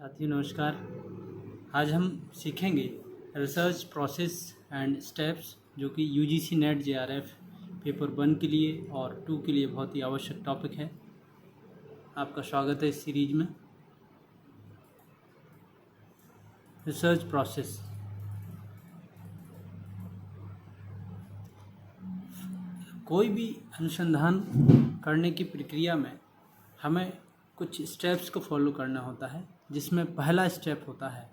साथियों नमस्कार। आज हम सीखेंगे रिसर्च प्रोसेस एंड स्टेप्स जो कि यूजीसी नेट जेआरएफ पेपर 1 के लिए और 2 के लिए बहुत ही आवश्यक टॉपिक है। आपका स्वागत है इस सीरीज में। रिसर्च प्रोसेस कोई भी अनुसंधान करने की प्रक्रिया में हमें कुछ स्टेप्स को फॉलो करना होता है, जिसमें पहला स्टेप होता है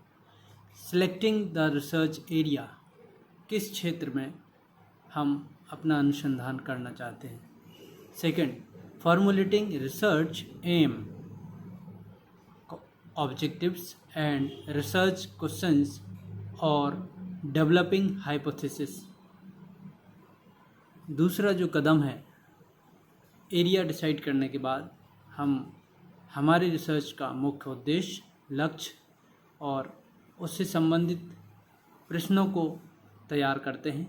सिलेक्टिंग द रिसर्च एरिया। किस क्षेत्र में हम अपना अनुसंधान करना चाहते हैं। Second, formulating research aim, objectives and research questions और डेवलपिंग हाइपोथेसिस। दूसरा जो कदम है, एरिया डिसाइड करने के बाद हम हमारे रिसर्च का मुख्य उद्देश्य, लक्ष्य और उससे संबंधित प्रश्नों को तैयार करते हैं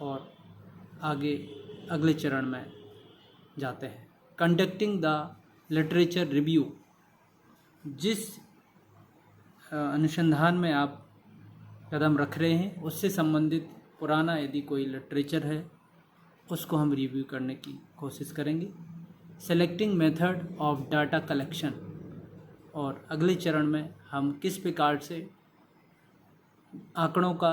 और आगे अगले चरण में जाते हैं। कंडक्टिंग द लिटरेचर रिव्यू, जिस अनुसंधान में आप कदम रख रहे हैं उससे संबंधित पुराना यदि कोई लिटरेचर है उसको हम रिव्यू करने की कोशिश करेंगे। Selecting method of data collection, और अगले चरण में हम किस प्रकार से आंकड़ों का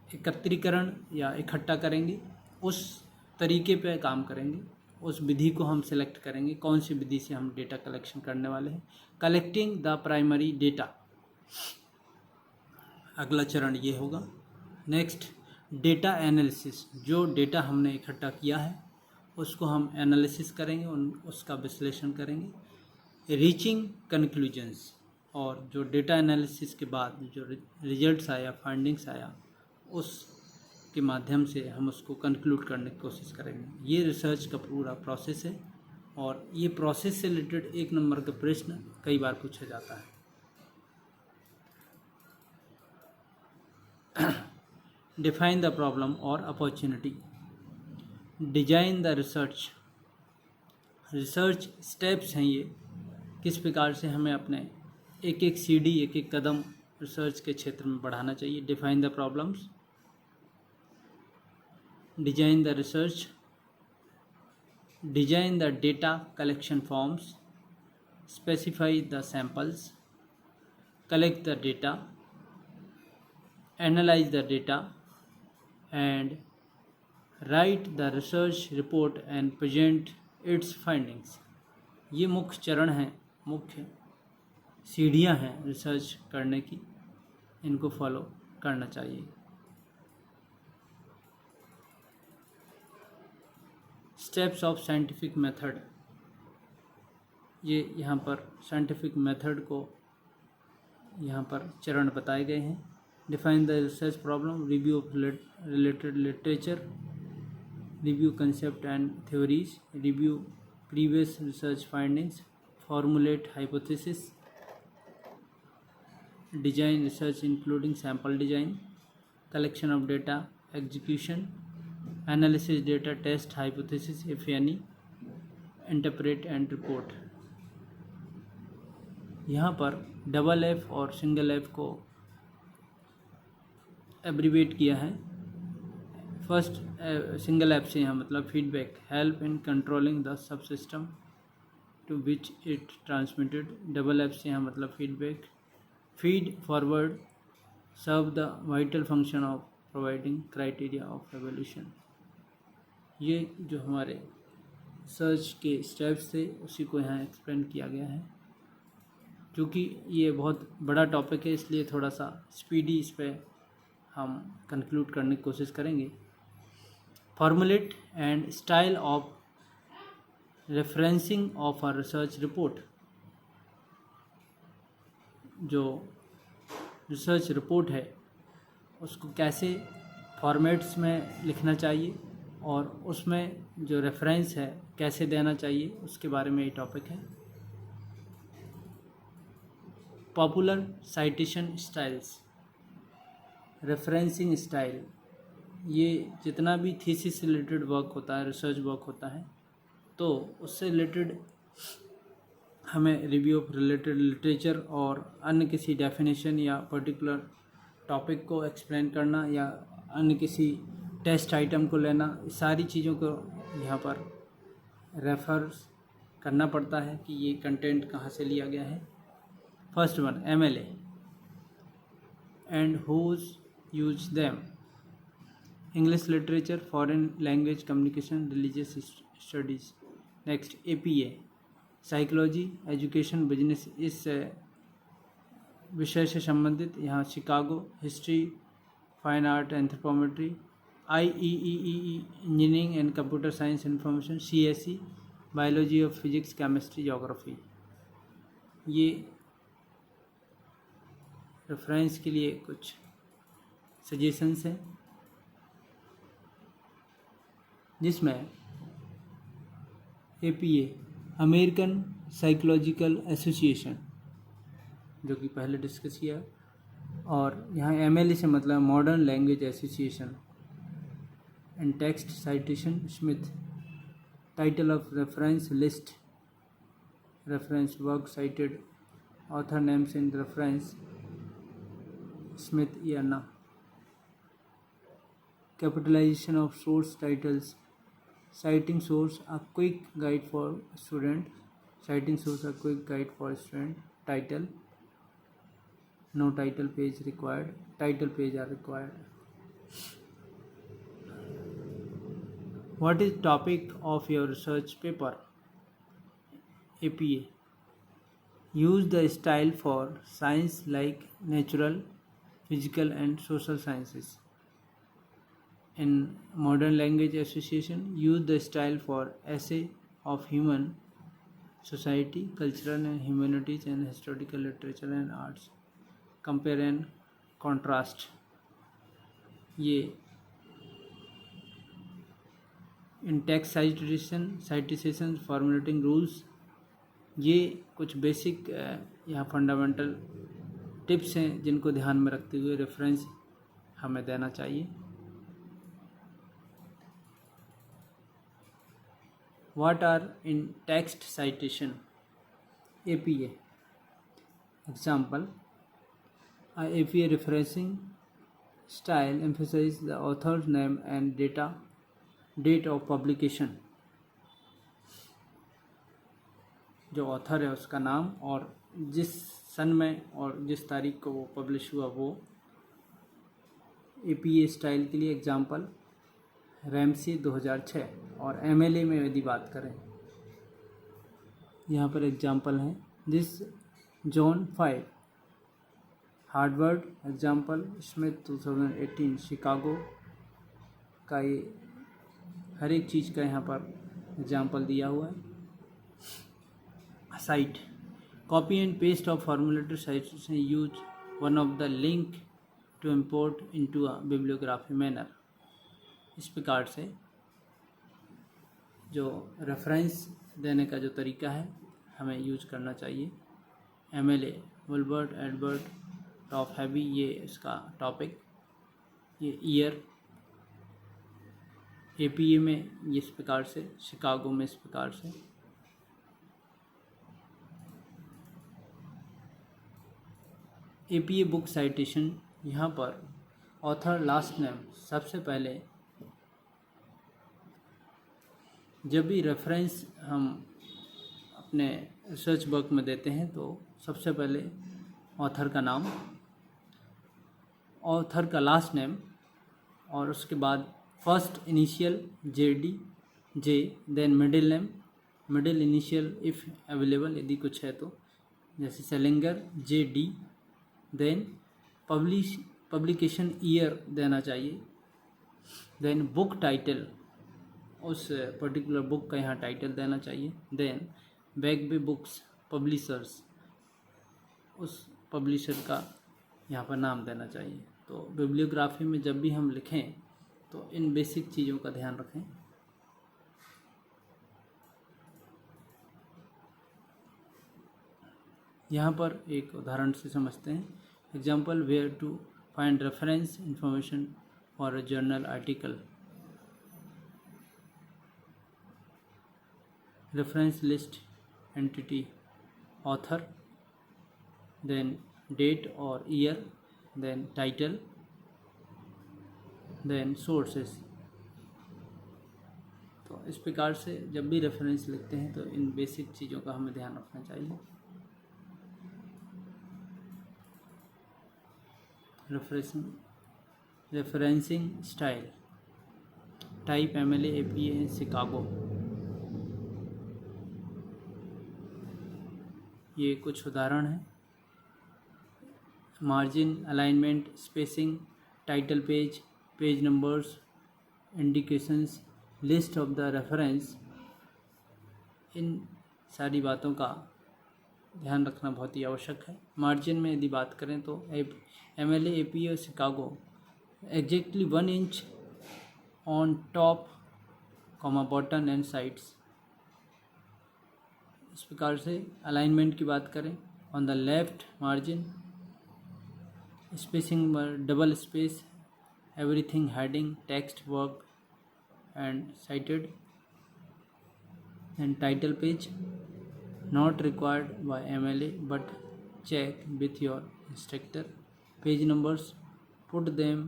एकत्रीकरण या इकट्ठा करेंगे, उस तरीके पे काम करेंगे। उस विधि को हम सेलेक्ट करेंगे, कौन सी विधि से हम डेटा कलेक्शन करने वाले हैं। कलेक्टिंग द प्राइमरी डेटा, अगला चरण ये होगा। नेक्स्ट, डेटा एनालिसिस, जो डेटा हमने इकट्ठा किया है उसको हम एनालिसिस करेंगे, उसका विश्लेषण करेंगे। रीचिंग कंक्लूजन्स, और जो डेटा एनालिसिस के बाद जो रिजल्ट्स आया, फाइंडिंग्स आया, उसके माध्यम से हम उसको कंक्लूड करने की कोशिश करेंगे। ये रिसर्च का पूरा प्रोसेस है और ये प्रोसेस से रिलेटेड 1 नंबर का प्रश्न कई बार पूछा जाता है। डिफाइन द प्रॉब्लम और opportunity. Design the research steps हैं ये, किस प्रकार से हमें अपने एक सीढ़ी, एक कदम रिसर्च के क्षेत्र में बढ़ाना चाहिए। Define the problems, design the research, design the data collection forms, specify the samples, collect the data, analyse the data and write the research report and present its findings। ये मुख्य चरण हैं, मुख्य सीढ़ियां हैं रिसर्च करने की, इनको फॉलो करना चाहिए। स्टेप्स ऑफ साइंटिफिक मेथड, ये यहाँ पर साइंटिफिक मेथड को यहाँ पर चरण बताए गए हैं। Define the research problem, review of related literature, review concept and theories, review previous research findings, formulate hypothesis, design research including sample design, collection of data, execution, analysis data, test hypothesis if any, interpret and report। यहाँ पर double F और single F को abbreviate किया है। First single F से यहाँ मतलब feedback, help in controlling the sub system to which it transmitted. Double F से यहाँ मतलब feedback, feed forward, serve the vital function of providing criteria of evolution. ये जो हमारे सर्च के स्टेप्स थे उसी को यहाँ एक्सप्लेन किया गया है। क्योंकि ये बहुत बड़ा टॉपिक है इसलिए थोड़ा सा स्पीडी इस पर हम कंक्लूड करने की कोशिश करेंगे। Formulate and style of referencing of a research report, जो रिसर्च रिपोर्ट है उसको कैसे फॉर्मेट्स में लिखना चाहिए और उसमें जो रेफरेंस है कैसे देना चाहिए, उसके बारे में ये टॉपिक है। Popular citation styles, referencing style, ये जितना भी थीसिस से रिलेटेड वर्क होता है, रिसर्च वर्क होता है, तो उससे रिलेटेड हमें रिव्यू ऑफ रिलेटेड लिटरेचर और अन्य किसी डेफिनेशन या पर्टिकुलर टॉपिक को एक्सप्लेन करना या अन्य किसी टेस्ट आइटम को लेना, सारी चीज़ों को यहाँ पर रेफर करना पड़ता है कि ये कंटेंट कहाँ से लिया गया है। First one, MLA and whose use them, English literature, foreign language communication, religious studies. Next, APA, psychology, education, business. इस विषय से संबंधित यहाँ Chicago, history, fine art, anthropometry. IEEE, engineering and computer science information. CSE, biology of physics, chemistry, geography. ये reference के लिए कुछ suggestions हैं, जिसमें APA, अमेरिकन साइकोलॉजिकल एसोसिएशन, जो कि पहले डिस्कस किया, और यहाँ MLA से मतलब modern language association. And text citation, Smith, title of reference list, reference work cited, author names in reference, Smith याना। Capitalisation of source titles, citing source, a quick guide for student, citing source, a quick guide for student. Title, no title page required, title page are required. What is topic of your research paper? APA, use the style for science like natural, physical and social sciences. In modern language association, use the style for essay of human society, cultural and humanities and historical literature and arts. Compare and contrast. ये in text citation formulating rules, ये कुछ basic यहाँ fundamental tips हैं जिनको ध्यान में रखते हुए रेफरेंस हमें देना चाहिए। What are in text citation? APA. Example, a APA referencing style emphasizes the author's name and date of publication. जो ऑथर है उसका नाम और जिस सन में और जिस तारीख को वो पब्लिश हुआ, वो APA स्टाइल के लिए। Example, Ramsay 2006। और MLA में यदि बात करें, यहाँ पर एग्जाम्पल हैं, this John 5, Harvard. Example, Smith 2018, Chicago का। ये हर एक चीज़ का यहाँ पर एग्जाम्पल दिया हुआ है। Cite, copy and paste of formulated cites, use one of the link to import into a bibliography manner. इस प्रकार से जो रेफरेंस देने का जो तरीका है हमें यूज करना चाहिए। MLA, वुलबर्ट एडवर्ड टॉप हैवी, ये इसका टॉपिक, ये ईयर। APA में इस प्रकार से, शिकागो में इस प्रकार से। APA बुक साइटेशन, यहाँ पर ऑथर, लास्ट नेम। सबसे पहले जब भी रेफरेंस हम अपने रिसर्च वर्क में देते हैं तो सबसे पहले ऑथर का नाम, ऑथर का लास्ट नेम, और उसके बाद first initial JD, then middle name, middle initial if available, यदि कुछ है तो, जैसे Salinger JD, then publication year देना चाहिए, देन बुक टाइटल, उस पर्टिकुलर बुक का यहाँ टाइटल देना चाहिए, देन बैकबे बुक्स पब्लिशर्स, उस पब्लिशर का यहाँ पर नाम देना चाहिए। तो बिब्लियोग्राफी में जब भी हम लिखें तो इन बेसिक चीज़ों का ध्यान रखें। यहाँ पर एक उदाहरण से समझते हैं। Example, where to find reference information for a journal article. Reference list entity, author, then date or year, then title, then sources। तो इस प्रकार से जब भी रेफरेंस लिखते हैं तो इन बेसिक चीज़ों का हमें ध्यान रखना चाहिए। Referencing style, type MLA APA in Chicago। ये कुछ उदाहरण हैं। Margin, alignment, spacing, title page, page numbers, indications, list of the reference. इन सारी बातों का ध्यान रखना बहुत ही आवश्यक है। मार्जिन में यदि बात करें तो MLA APA Chicago exactly 1 inch on top, bottom and sides. इस प्रकार से अलाइनमेंट की बात करें, on the left margin, spacing double space, everything heading, text work and cited. And title page, not required by MLA but check with your instructor। Page numbers, put them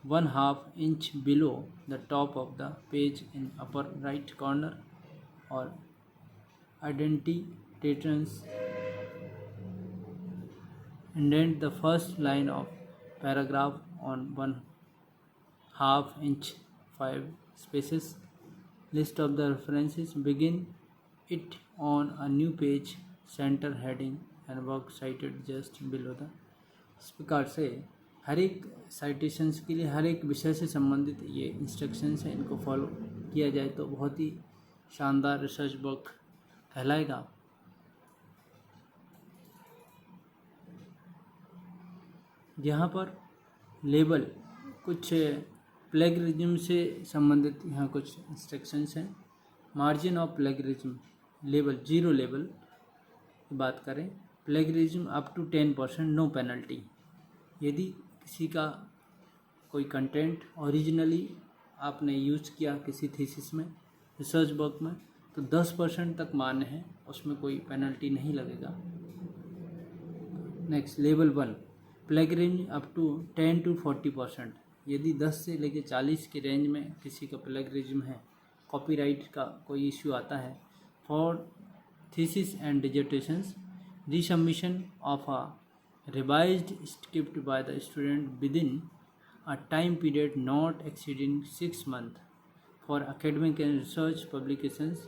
1/2 inch below the top of the page in upper right corner। or indentations, indent the first line of paragraph on 1/2 inch, 5 spaces। List of the references, begin it on a new page, center heading and work cited just below the। इस प्रकार से हर एक citations के लिए, हर एक विषय से संबंधित ये इंस्ट्रक्शंस हैं, इनको फॉलो किया जाए तो बहुत ही शानदार रिसर्च बुक कहलाएगा। यहाँ पर लेबल, कुछ प्लेगरिज्म से संबंधित यहाँ कुछ इंस्ट्रक्शंस हैं। Margin of plagiarism, label, 0 label की बात करें, plagiarism up to 10%, no penalty. यदि किसी का कोई कंटेंट ओरिजिनली आपने यूज किया किसी थीसिस में, रिसर्च वर्क में, तो 10% तक मान्य है, उसमें कोई पेनल्टी नहीं लगेगा। Next, level 1, plagiarism up to 10 to 40%। यदि 10 से लेकर 40 के रेंज में किसी का प्लेगरिज्म है, कॉपीराइट का कोई इश्यू आता है, for thesis and dissertations, resubmission of a revised script by the student within a time period not exceeding 6 months। for academic and research publications,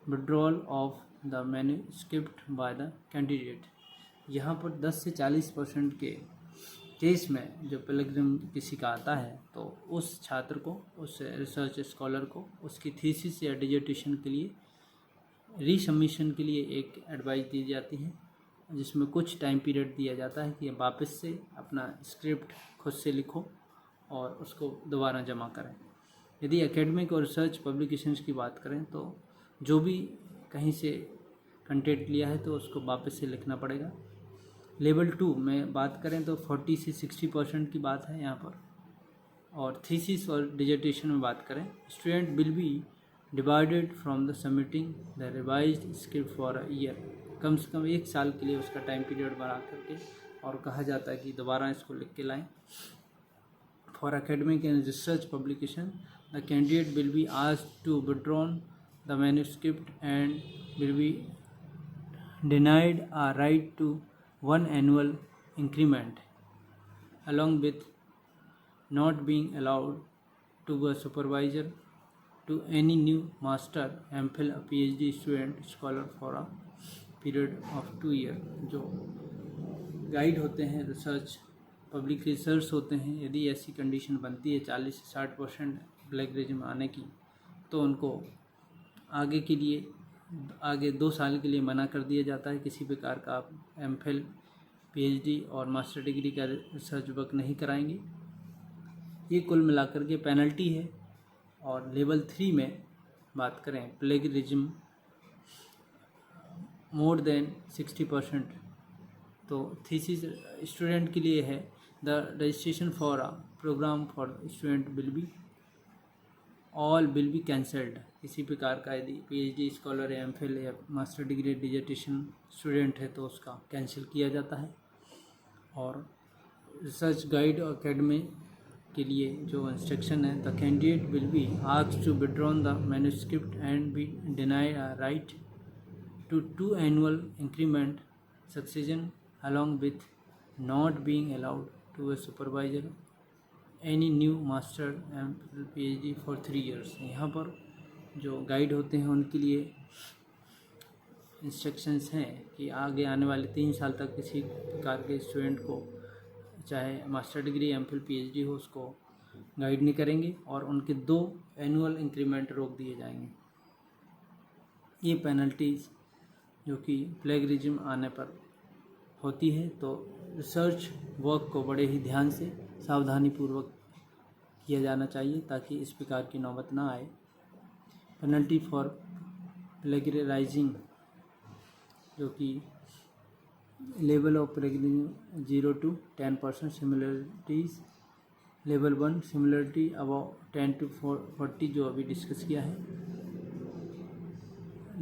withdrawal of the manuscript by the candidate। यहाँ पर 10 से 40% के case में जो plagiarism किसी का आता है तो उस छात्र को, उस रिसर्च स्कॉलर को उसकी थीसिस या डिजर्टेशन के लिए रीसबमिशन के लिए एक एडवाइस दी जाती है, जिसमें कुछ टाइम पीरियड दिया जाता है कि वापस से अपना स्क्रिप्ट खुद से लिखो और उसको दोबारा जमा करें। यदि एकेडमिक और रिसर्च पब्लिकेशंस की बात करें तो जो भी कहीं से कंटेंट लिया है तो उसको वापस से लिखना पड़ेगा। लेवल 2 में बात करें तो 40 से 60% की बात है यहाँ पर। और थीसिस और डिजर्टेशन में बात करें, student will be divided from the submitting the revised script for a year. कम से कम 1 साल के लिए उसका टाइम पीरियड बढ़ा करके और कहा जाता है कि दोबारा इसको लिख के लाएँ। For academic and research publication, the candidate will be asked to withdrawn the manuscript and will be denied a right to 1 annual increment, along with not being allowed to be a supervisor to any new master, MPhil, a PhD student, scholar for a period of 2 years। जो guide होते हैं, research public research होते हैं, यदि ऐसी condition बनती है 40 से 60% प्लेगरिज्म आने की, तो उनको आगे के लिए, आगे 2 साल के लिए मना कर दिया जाता है। किसी प्रकार का आप MPhil, PhD और मास्टर डिग्री का रिसर्च वर्क नहीं कराएंगे। ये कुल मिलाकर के पेनल्टी है। और लेवल 3 में बात करें, प्लेगरिज्म मोर देन 60%, तो थीसिस स्टूडेंट के लिए है, the registration for a programme for student will be all will be cancelled. किसी प्रकार का यदि पीएचडी स्कॉलर या एमफिल या मास्टर डिग्री डिजर्टेशन स्टूडेंट है तो उसका कैंसिल किया जाता है। और रिसर्च गाइड और अकेडमी के लिए जो इंस्ट्रक्शन है, the candidate will be asked to withdrawn the manuscript and be denied a right to 2 annual increment succession along with not being allowed to a supervisor any new master and PhD for 3 years। यहाँ पर जो guide होते हैं उनके लिए instructions हैं कि आगे आने वाले 3 साल तक किसी प्रकार के स्टूडेंट को चाहे मास्टर डिग्री एमफिल पीएचडी हो उसको गाइड नहीं करेंगे और उनके 2 एनुअल इंक्रीमेंट रोक दिए जाएंगे। ये पेनल्टीज़ जो कि प्लेगरिज्म आने पर होती है, तो रिसर्च वर्क को बड़े ही ध्यान से सावधानीपूर्वक किया जाना चाहिए ताकि इस प्रकार की नौबत ना आए। पेनल्टी फॉर प्लेगराइजिंग जो कि level of plagiarism 0 to 10% similarities, level 1 similarity about 10 to 40 जो अभी डिस्कस किया है,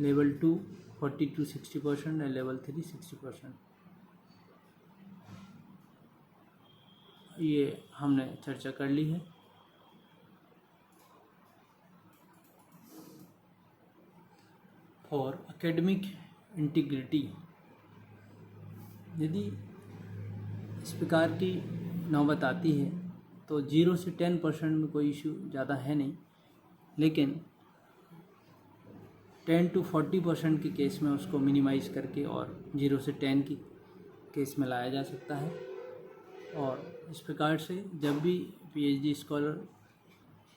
लेवल 2 40 to 60% और लेवल 3 60%। ये हमने चर्चा कर ली है। फॉर एकेडमिक इंटीग्रिटी, यदि इस प्रकार की नौबत आती है तो 0 से 10% में कोई इशू ज़्यादा है नहीं, लेकिन 10 to 40% के केस में उसको मिनिमाइज़ करके और 0 से 10 की केस में लाया जा सकता है। और इस प्रकार से जब भी पीएचडी स्कॉलर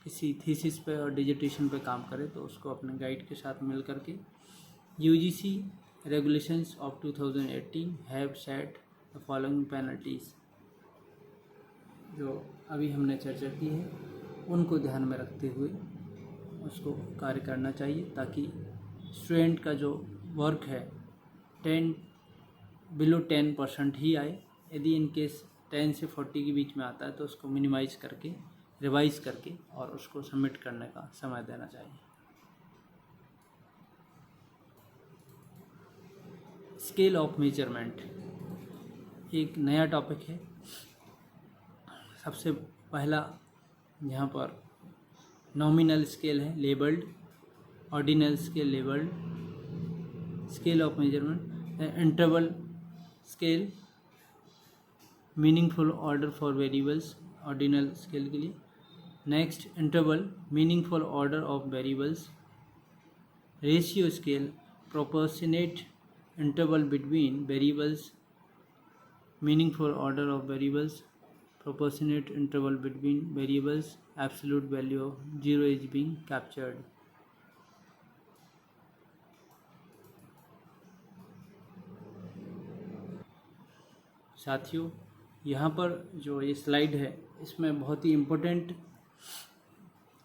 किसी थीसिस पे और डिजर्टेशन पे काम करे तो उसको अपने गाइड के साथ मिल करके UGC regulations of 2018 have set the following penalties, जो अभी हमने चर्चा की है उनको ध्यान में रखते हुए उसको कार्य करना चाहिए ताकि स्टूडेंट का जो वर्क है 10% ही आए। यदि इन केस 10 से 40 के बीच में आता है तो उसको मिनिमाइज़ करके रिवाइज़ करके और उसको सबमिट करने का समय देना चाहिए। स्केल ऑफ मेजरमेंट एक नया टॉपिक है। सबसे पहला यहाँ पर नॉमिनल स्केल है, labelled, ordinal scale labelled, scale of measurement, interval scale, meaningful order for variables ordinal scale के लिए। Next interval, meaningful order of variables. Ratio scale, proportionate interval between variables, meaningful order of variables, proportionate interval between variables, absolute value of 0 is being captured। साथियों, यहाँ पर जो ये slide है इसमें बहुत ही इम्पोर्टेंट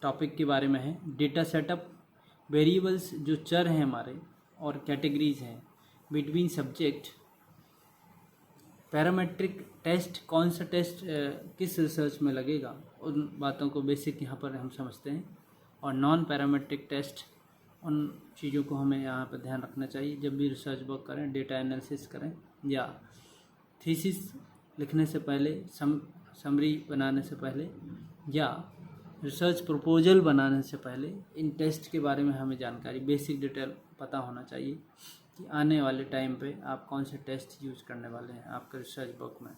टॉपिक के बारे में है। डेटा सेटअप, वेरिएबल्स जो चर हैं हमारे और कैटेगरीज हैं, बिटवीन सब्जेक्ट, पैरामेट्रिक टेस्ट, कौन सा टेस्ट किस रिसर्च में लगेगा, उन बातों को बेसिक यहाँ पर हम समझते हैं। और नॉन पैरामेट्रिक टेस्ट, उन चीज़ों को हमें यहाँ पर ध्यान रखना चाहिए जब भी रिसर्च वर्क करें, डेटा एनालिसिस करें या थीसिस लिखने से पहले, समरी बनाने से पहले या रिसर्च प्रपोजल बनाने से पहले इन टेस्ट के बारे में हमें जानकारी, बेसिक डिटेल पता होना चाहिए कि आने वाले टाइम पे आप कौन से टेस्ट यूज़ करने वाले हैं आपके रिसर्च वर्क में।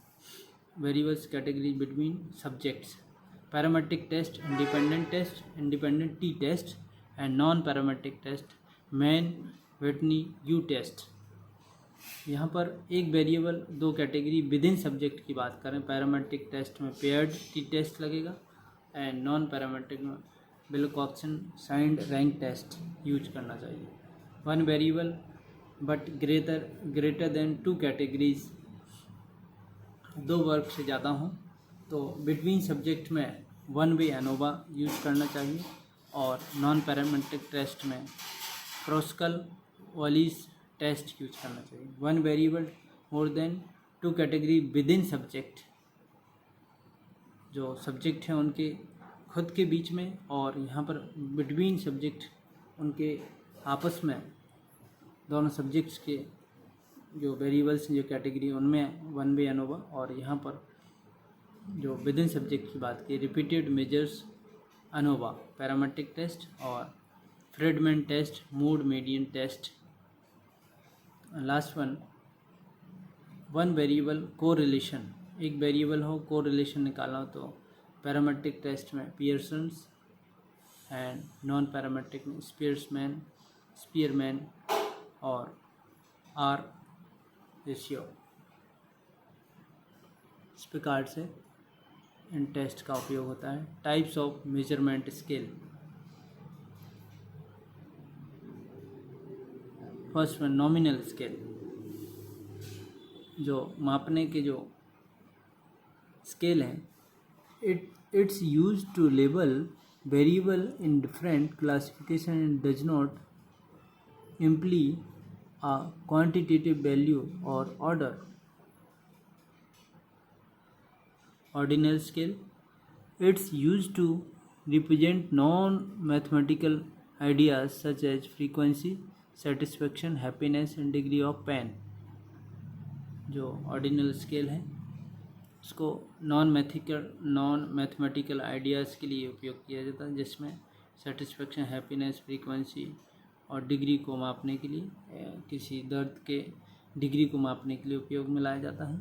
Variables category between subjects, parametric test, independent T test and non parametric test, Mann Whitney U test. यहाँ पर एक variable 2 category within subject की बात करें, पैरामेट्रिक टेस्ट में पेयर्ड टी टेस्ट लगेगा एंड नॉन पैरामेट्रिक में Wilcoxon signed rank test use करना चाहिए। 1 variable but greater than 2 categories, 2 वर्ग से ज़्यादा हों तो बिटवीन सब्जेक्ट में 1 वे एनोवा यूज करना चाहिए। और नॉन पैरामेट्रिक टेस्ट में प्रोस्कल वॉलिस टेस्ट यूज करना चाहिए। 1 variable more than 2 category within subject, जो सब्जेक्ट हैं उनके खुद के बीच में, और यहाँ पर बिटवीन सब्जेक्ट उनके आपस में, दोनों सब्जेक्ट्स के जो वेरिएबल्स जो कैटेगरी उनमें वन वे एनोवा, और यहाँ पर जो विद इन सब्जेक्ट की बात की repeated measures ANOVA, parametric test और Friedman test, mood median test. Last one variable correlation, एक वेरिएबल हो कोरिलेशन निकालना हो तो पैरामेट्रिक टेस्ट में पियर्सन्स एंड नॉन पैरामेट्रिक में स्पीयरमैन और आर रेशियो। इस प्रकार से इन टेस्ट का उपयोग होता है। Types of measurement scale. First one nominal scale, जो मापने के जो स्केल हैं, it's use to label variable in different classification and does not imply a quantitative value or order. Ordinal scale, it's used to represent non-mathematical ideas such as frequency, satisfaction, happiness and degree of pain. जो ordinal scale है उसको non mathematical ideas के लिए उपयोग किया जाता है, जिसमें सेटिस्फेक्शन, हैप्पीनेस, फ्रीक्वेंसी और डिग्री को मापने के लिए, किसी दर्द के डिग्री को मापने के लिए उपयोग में लाया जाता है।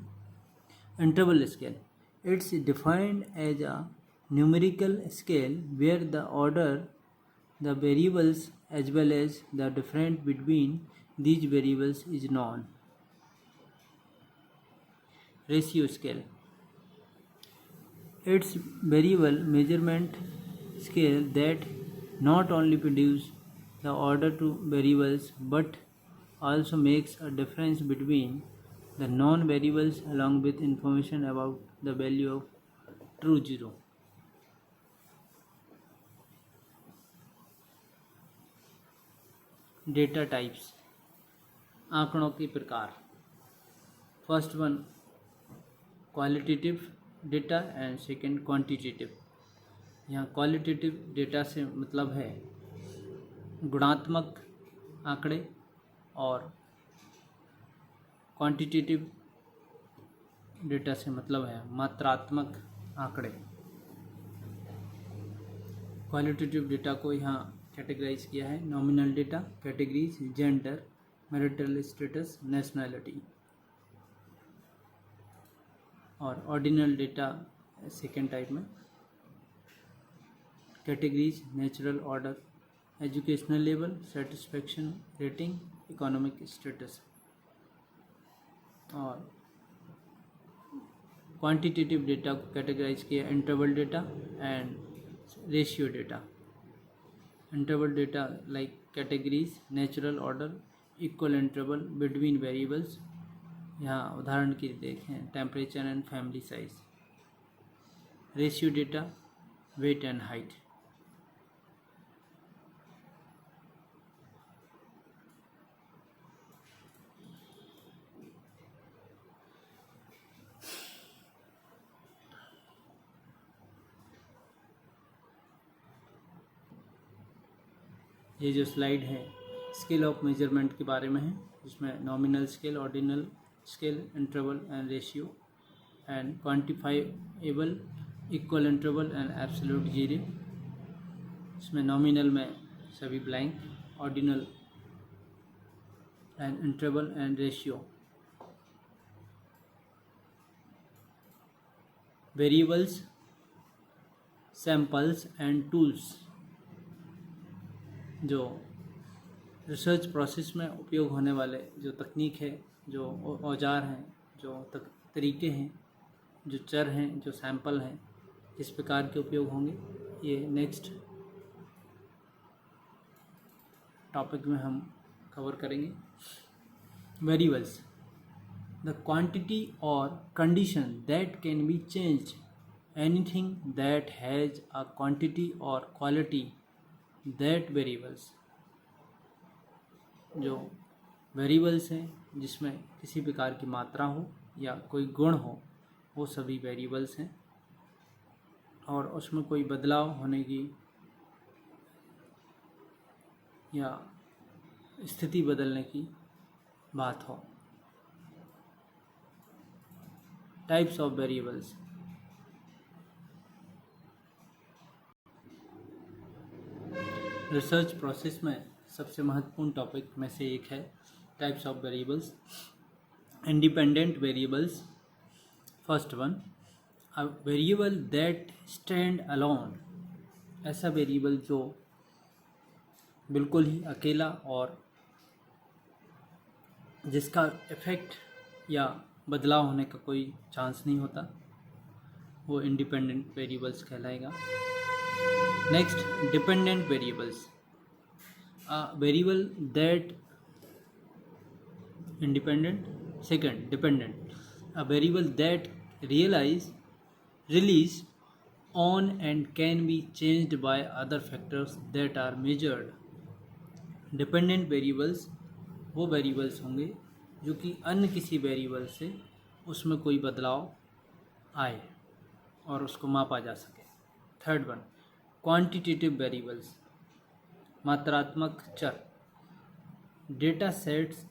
Interval scale, it's defined as a numerical scale where the order the variables as well as the difference between these variables is known. Ratio scale, it's variable measurement scale that not only produce the order to variables but also makes a difference between the non-variables along with information about the value of true zero. Data types, आंकड़ों के प्रकार। First one qualitative data and second quantitative. यहाँ qualitative data से मतलब है गुणात्मक आंकड़े, और क्वांटिटेटिव डेटा से मतलब है मात्रात्मक आंकड़े। क्वालिटेटिव डेटा को यहाँ कैटेगराइज किया है। Nominal data, categories, gender, marital status, nationality. और ऑर्डिनल डेटा सेकेंड टाइप में, categories, natural order, educational level, satisfaction rating, economic status. और क्वांटिटेटिव डेटा को कैटेगराइज किया interval data and ratio data. Interval data like categories, natural order, equal interval between variables. यहाँ उदाहरण के लिए देखें temperature and family size. Ratio data, weight and height. ये जो स्लाइड है स्केल ऑफ मेजरमेंट के बारे में है, जिसमें nominal scale, ordinal scale, interval and ratio and quantifiable, equal interval and absolute zero. इसमें नॉमिनल में सभी blank, ordinal and interval and ratio. Variables, samples and tools, जो रिसर्च प्रोसेस में उपयोग होने वाले जो तकनीक है, जो औजार हैं, जो तरीके हैं, जो चर हैं, जो सैंपल हैं, किस प्रकार के उपयोग होंगे, ये नेक्स्ट टॉपिक में हम कवर करेंगे। वेरिएबल्स, द क्वांटिटी और condition that can be changed, anything that has a quantity और क्वालिटी दैट वेरिएबल्स। जो वेरिएबल्स हैं जिसमें किसी प्रकार की मात्रा हो या कोई गुण हो, वो सभी वेरिएबल्स हैं। और उसमें कोई बदलाव होने की या स्थिति बदलने की बात हो। Types of variables. Research process में सबसे महत्वपूर्ण टॉपिक में से एक है types of variables. Independent variables. First one, a variable that stand alone. ऐसा वेरिएबल जो बिल्कुल ही अकेला और जिसका इफेक्ट या बदलाव होने का कोई चांस नहीं होता, वो इंडिपेंडेंट वेरिएबल्स कहलाएगा। Next, dependent variables. A variable that independent. Second, dependent, a variable that release on and can be changed by other factors that are measured. Dependent variables वो वेरिएबल्स होंगे जो कि अन्य किसी वेरिएबल से उसमें कोई बदलाव आए और उसको मापा जा सके। थर्ड वन, क्वांटिटेटिव वेरिएबल्स, मात्रात्मक चर। Data sets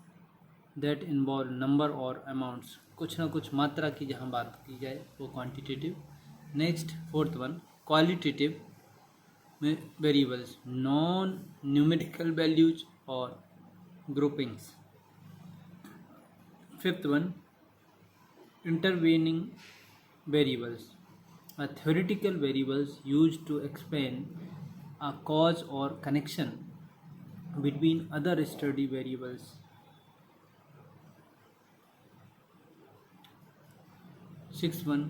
that involve number और अमाउंट्स, कुछ ना कुछ मात्रा की जहाँ बात की जाए वो quantitative. Next, fourth one, qualitative variables, non numerical values और groupings. Fifth one, intervening variables, theoretical variables used to explain a cause or connection between other study variables. Sixth one,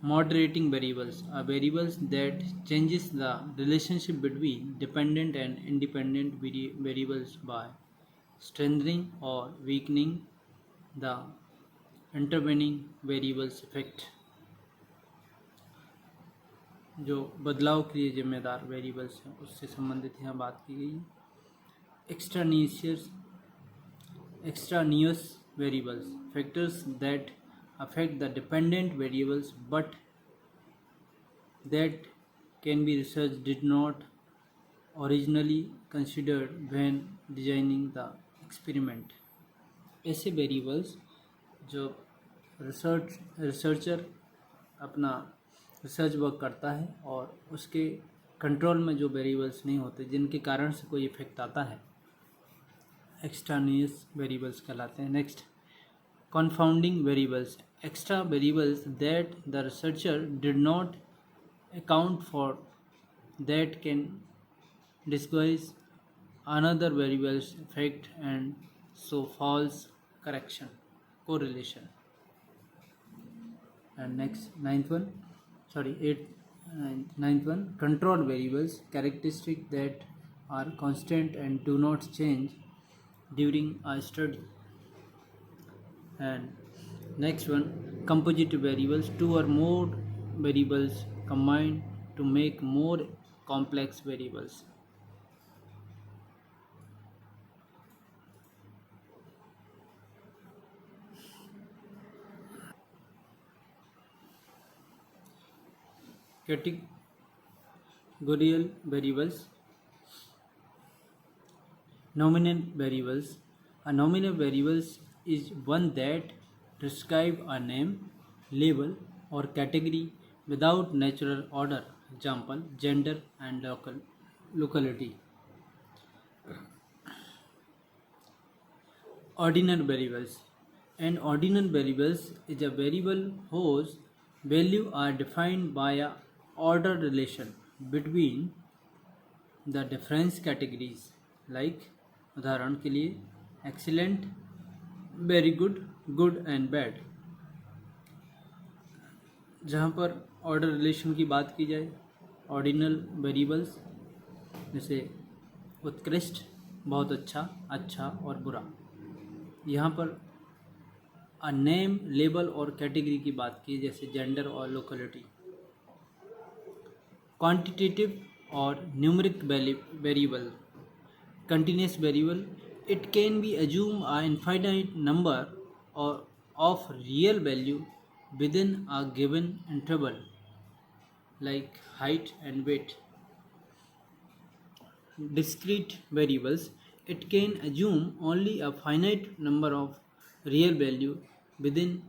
moderating variables are variables that changes the relationship between dependent and independent variables by strengthening or weakening the intervening variables effect. जो बदलाव के लिए जिम्मेदार variables हैं उससे संबंधित यहाँ बात की गई है। Extraneous variables, factors that affect the dependent variables but that can be research did not originally considered when designing the experiment. ऐसे वेरिएबल्स जो रिसर्चर अपना रिसर्च वर्क करता है और उसके कंट्रोल में जो वेरिएबल्स नहीं होते जिनके कारण से कोई इफेक्ट आता है, एक्सट्रानियस वेरिएबल्स कहलाते हैं। Next, confounding variables, extra variables that the researcher did not account for that can disguise another variable's effect and so false correlation. And next, ninth one, control variables, characteristics that are constant and do not change during a study. And next one, composite variables, two or more variables combined to make more complex variables. Categorical variables, nominal variables. A nominal variables is one that describe a name, label or category without natural order, example gender and locality. Ordinal variables. An ordinal variables is a variable whose value are defined by a order relation between the difference categories, like उदाहरण के लिए excellent, very good, good and bad। जहाँ पर order relation की बात की जाए, ordinal variables जैसे उत्कृष्ट, बहुत अच्छा, अच्छा और बुरा। यहाँ पर अ नेम, लेबल और कैटेगरी की बात की जैसे जेंडर और लोकेलिटी। क्वांटिटेटिव और numeric variable, continuous variable, it can be assumed an infinite number of real value within a given interval. like height and weight. Discrete variables, it can assume only a finite number of real value within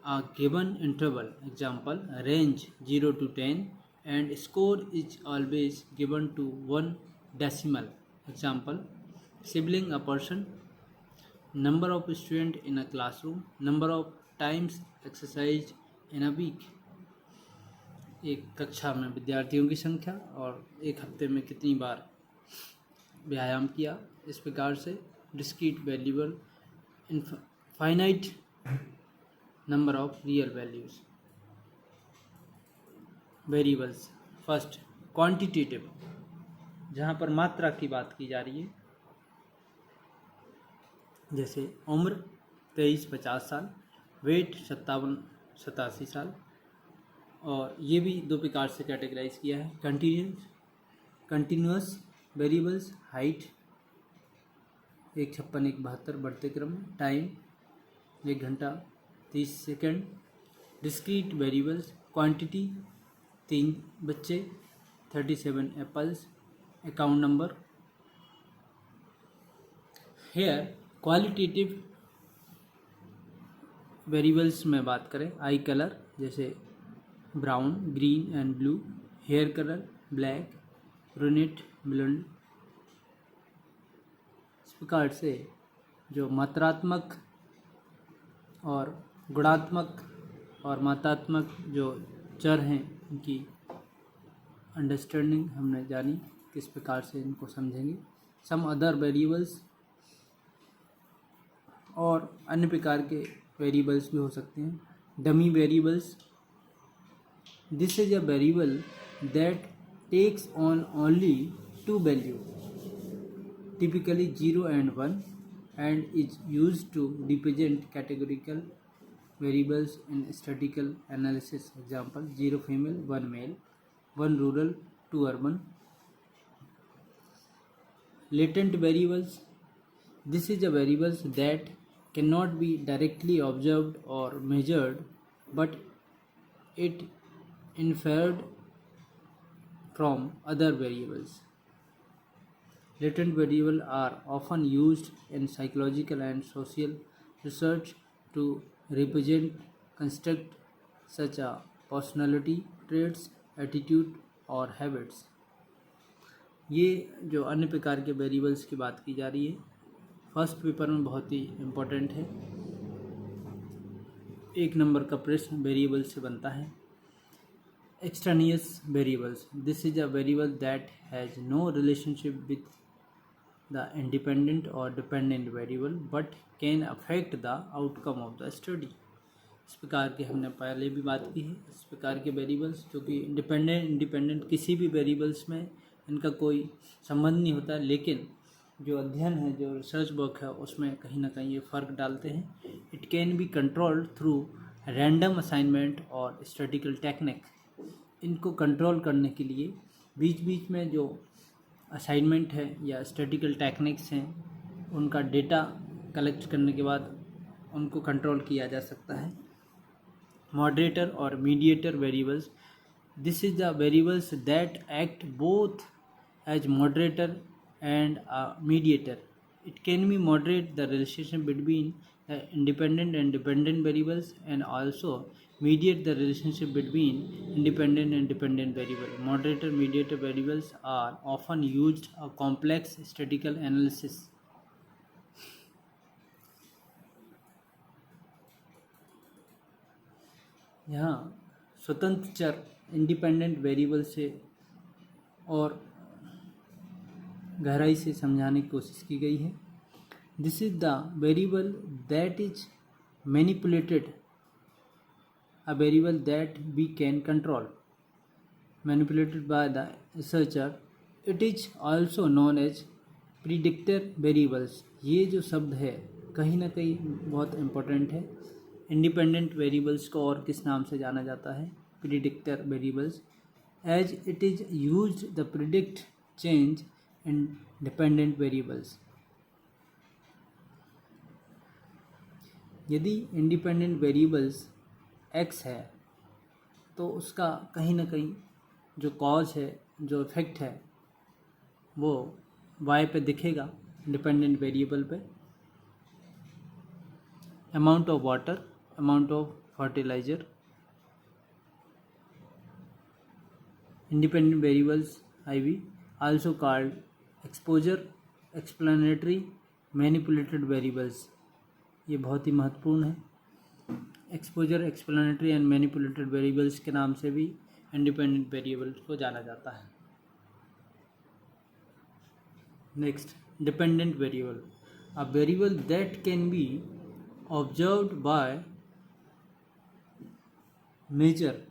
a given interval. Example, range 0 to 10, and score is always given to one decimal. Example, sibling a person, number of students in a classroom, number of times exercised in a week. एक कक्षा में विद्यार्थियों की संख्या और एक हफ्ते में कितनी बार व्यायाम किया. इस प्रकार से discrete variable infinite number of real values. Variables, first quantitative, जहाँ पर मात्रा की बात की जा रही है, जैसे उम्र 23-50 साल, वेट 57-87 साल. और ये भी दो प्रकार से कैटेगराइज किया है. कंटिन्यूअस वेरिएबल्स, हाइट 156-172 बढ़ते क्रम में, टाइम 1 घंटा 30 सेकेंड. डिस्क्रीट वेरिएबल्स, क्वांटिटी 3 बच्चे, 37 apples, account number. Hair qualitative variables में बात करें, आई कलर जैसे brown, green and blue, hair colour black, brunette, blond. इस प्रकार से जो मात्रात्मक और गुणात्मक और मात्रात्मक जो चर हैं उनकी अंडरस्टैंडिंग हमने जानी, किस प्रकार से इनको समझेंगे. सम अदर वेरिएबल्स, और अन्य प्रकार के वेरिएबल्स भी हो सकते हैं. Dummy variables, this is a variable that takes on only 2 value, typically 0 and 1, and is used to represent categorical variables in statistical analysis. Example, 0 female, 1 male, 1 rural, 2 urban. Latent variables, this is a variables that cannot be directly observed or measured, but it inferred from other variables. Latent variables are often used in psychological and social research to represent construct such as personality traits, attitude और habits. ये जो अन्य प्रकार के variables की बात की जा रही है, फर्स्ट पेपर में बहुत ही इम्पोर्टेंट है. 1 नंबर का प्रश्न वेरिएबल से बनता है. Extraneous variables, this is a variable that has no relationship with the independent or dependent variable but can affect the outcome of the study. इस प्रकार के हमने पहले भी बात की है. इस प्रकार के वेरिएबल्स जो कि इंडिपेंडेंट किसी भी वेरिएबल्स में इनका कोई संबंध नहीं होता, लेकिन जो अध्ययन है, जो रिसर्च वर्क है, उसमें कहीं ना कहीं ये फ़र्क डालते हैं. It can be controlled through random assignment और स्टैटिस्टिकल टेक्निक. इनको कंट्रोल करने के लिए बीच बीच में जो असाइनमेंट है या स्टैटिस्टिकल टेक्निक्स हैं, उनका डेटा कलेक्ट करने के बाद उनको कंट्रोल किया जा सकता है. मॉडरेटर और mediator variables, this is the variables that act both as moderator and a mediator. It can be moderate the relationship between the independent and dependent variables and also mediate the relationship between independent and dependent variable. Moderator mediator variables are often used a complex statistical analysis. यहाँ स्वतंत्र चर independent variable से और गहराई से समझाने की कोशिश की गई है. This is the variable that is manipulated, a variable that we can control, manipulated by the researcher. It is also known as predictor variables. ये जो शब्द है कहीं ना कहीं बहुत इम्पोर्टेंट है. इंडिपेंडेंट वेरिएबल्स को और किस नाम से जाना जाता है? Predictor variables, as it is used the predict change in dependent variables. यदि इंडिपेंडेंट वेरिएबल्स x है तो उसका कहीं ना कहीं जो कॉज है, जो इफेक्ट है, वो y पे दिखेगा, डिपेंडेंट वेरिएबल पे। Amount of water, amount of fertiliser, independent variables IV, also called exposure, explanatory, manipulated variables। ये बहुत ही महत्वपूर्ण है। Exposure, explanatory and manipulated variables के नाम से भी इंडिपेंडेंट वेरिएबल्स को जाना जाता है। Next, dependent variable, a variable that can be observed by measure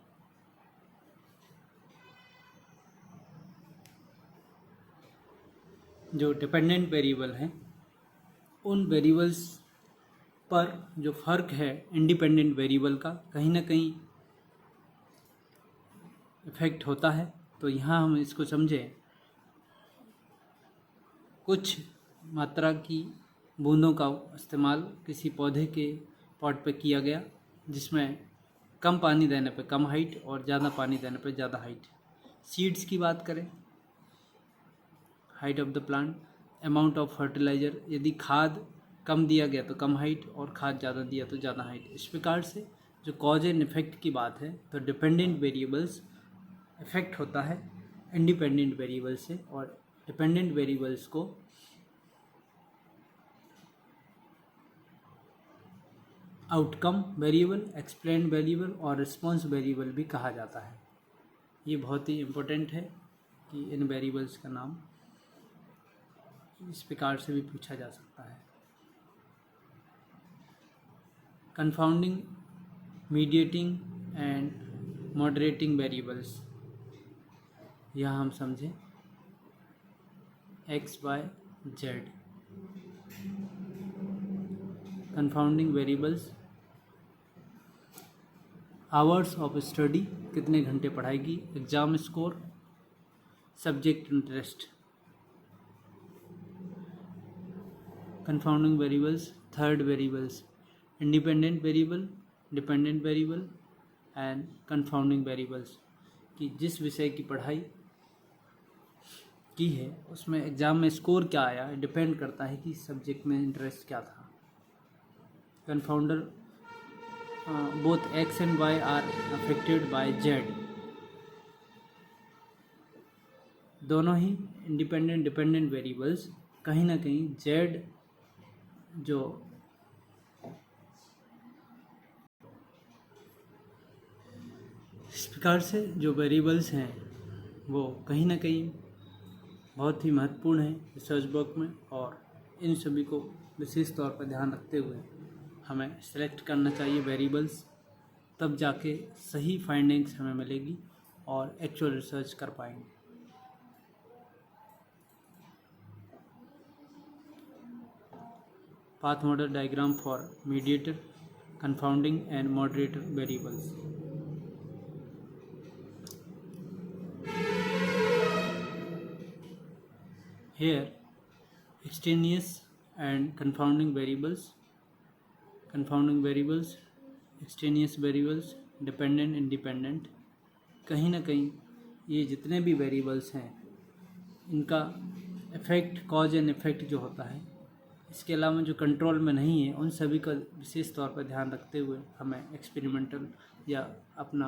जो डिपेंडेंट वेरिएबल हैं उन वेरिएबल्स पर जो फ़र्क है इंडिपेंडेंट वेरिएबल का, कहीं ना कहीं इफेक्ट होता है। तो यहाँ हम इसको समझें, कुछ मात्रा की बूंदों का इस्तेमाल किसी पौधे के पॉट पे किया गया, जिसमें कम पानी देने पे कम हाइट और ज़्यादा पानी देने पे ज़्यादा हाइट। सीड्स की बात करें, height of the plant, amount of fertiliser, यदि खाद कम दिया गया तो कम हाइट और खाद ज़्यादा दिया तो ज़्यादा हाइट। इस प्रकार से जो कॉज एंड इफेक्ट की बात है, तो डिपेंडेंट वेरिएबल्स इफेक्ट होता है इंडिपेंडेंट वेरिएबल से, और डिपेंडेंट वेरिएबल्स को आउटकम वेरिएबल, एक्सप्लेन वेरिएबल और रिस्पॉन्स वेरिएबल भी कहा जाता है। ये बहुत ही इम्पोर्टेंट है कि इन वेरिएबल्स का नाम इस प्रकार से भी पूछा जा सकता है। Confounding, mediating and moderating variables, यहाँ हम समझें x, y, z। Confounding variables, hours of study, कितने घंटे पढ़ाई की, exam score, subject interest. Confounding variables, third variables, independent variable, dependent variable and confounding variables, कि जिस विषय की पढ़ाई की है उसमें एग्ज़ाम में स्कोर क्या आया, डिपेंड करता है कि सब्जेक्ट में इंटरेस्ट क्या था। Confounder, both x and y are affected by z। दोनों ही इंडिपेंडेंट डिपेंडेंट वेरिएबल्स कहीं ना कहीं z जो इस प्रकार से जो वेरिएबल्स हैं वो कहीं ना कहीं बहुत ही महत्वपूर्ण है रिसर्च वर्क में, और इन सभी को विशेष तौर पर ध्यान रखते हुए हमें सेलेक्ट करना चाहिए वेरिएबल्स, तब जाके सही फाइंडिंग्स हमें मिलेगी और एक्चुअल रिसर्च कर पाएंगे। Path model diagram for mediator, confounding and moderator variables. Here, extraneous and confounding variables, extraneous variables, dependent, independent, कहीं ना कहीं ये जितने भी वेरिएबल्स हैं इनका इफ़ेक्ट, कॉज एंड इफ़ेक्ट जो होता है, इसके अलावा जो कंट्रोल में नहीं है, उन सभी का विशेष तौर पर ध्यान रखते हुए हमें एक्सपेरिमेंटल या अपना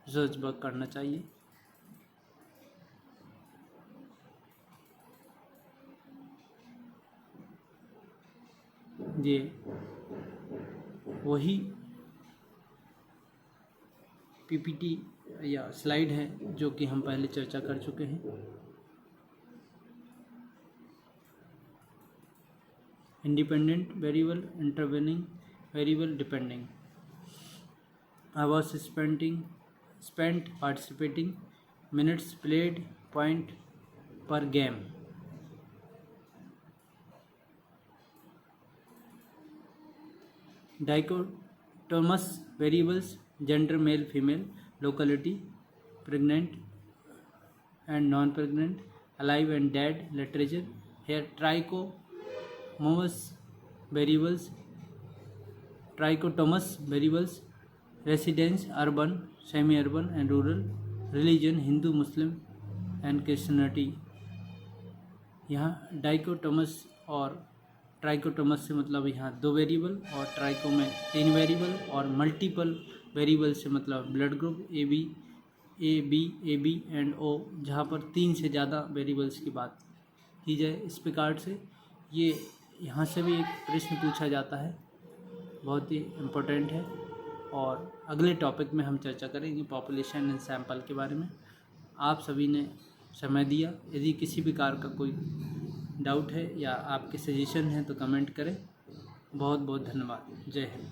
रिसर्च वर्क करना चाहिए। ये वही पीपीटी या स्लाइड है जो कि हम पहले चर्चा कर चुके हैं। Independent variable, intervening variable, depending. Hours spent participating, minutes played, point per game. Dichotomous variables, gender male female, locality, pregnant and non pregnant, alive and dead, literature. Here trichotomous variables, residence, urban, semi urban and rural, religion Hindu, Muslim and Christianity. यहाँ dichotomous और trichotomous से मतलब यहाँ 2 variable, और tricho में 3 variable, और multiple variable से मतलब blood group A B and O, जहाँ पर 3 से ज़्यादा वेरिएबल्स की बात की जाए इस प्रकार से। ये यहाँ से भी एक प्रश्न पूछा जाता है, बहुत ही इम्पोर्टेंट है। और अगले टॉपिक में हम चर्चा करेंगे पॉपुलेशन एंड सैंपल के बारे में। आप सभी ने समय दिया। यदि किसी प्रकार का कोई डाउट है या आपके सजेशन हैं तो कमेंट करें। बहुत बहुत धन्यवाद। जय हिंद।